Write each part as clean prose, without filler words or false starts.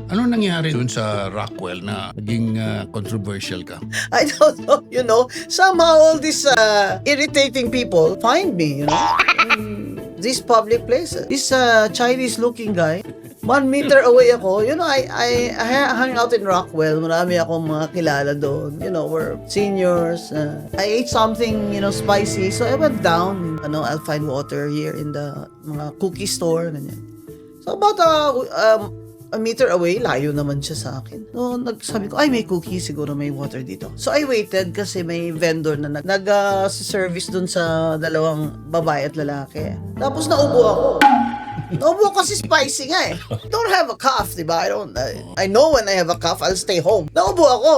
Ano nangyari dun sa Rockwell na naging controversial ka? I don't know, you know, somehow all these irritating people find me, you know, in these public places. This Chinese-looking guy, 1 meter away ako, you know, I hang out in Rockwell. Marami akong mga kilala doon. You know, we're seniors. I ate something, you know, spicy. So I went down, you know, I'll find water here in the mga cookie store. Ganyan. So about a meter away, layo naman siya sa akin. So, nagsabi ko, ay, may cookie, siguro may water dito. So, I waited kasi may vendor na nag-service dun sa dalawang babae at lalaki. Tapos, naubo ako. Naubo kasi spicy nga eh. Don't have a cough, diba? I know when I have a cough, I'll stay home. Naubo ako.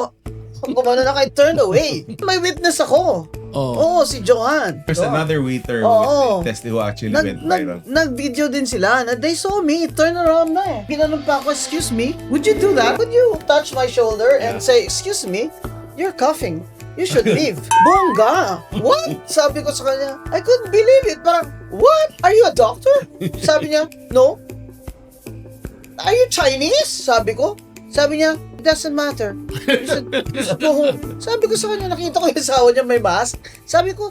Kung kumano na I turned away. May witness ako. Oo, si Johan. There's another waiter witness who actually went viral. Nag-video din sila. They saw me. Turn around na eh. Ginanong pa ako, excuse me, would you do that? Would you touch my shoulder and say, excuse me, you're coughing. You should leave. Bongga. What? Sabi ko sa kanya, I couldn't believe it. Parang, what? Are you a doctor? Sabi niya, no. Are you Chinese? Sabi ko. Sabi niya, it doesn't matter. You should go home. Sabi ko sa kanya, nakita ko yung asawa niya may mask. Sabi ko,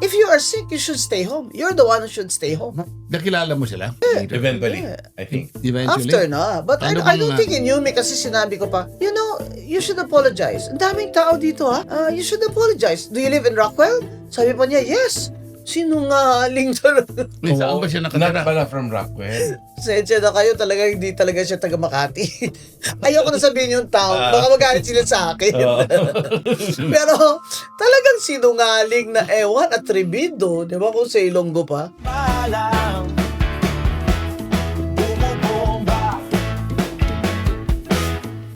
if you are sick, you should stay home. You're the one who should stay home. Nakilala mo sila? Eventually, I think. Eventually? After na. But Ano I bang, don't think he knew me kasi sinabi ko pa, you know, you should apologize. Ang daming tao dito ha. You should apologize. Do you live in Rockwell? Sabi pa niya, yes. Sinungaling talaga. Saan ba siya Not nakatira? pala from Rockwell. Sensya na kayo, talaga hindi talaga siya taga Makati. Ayoko na sabihin yung town, baka magalit sila sa akin. Pero talagang sinungaling na ewan, atrebido, di ba kung sa Ilonggo pa?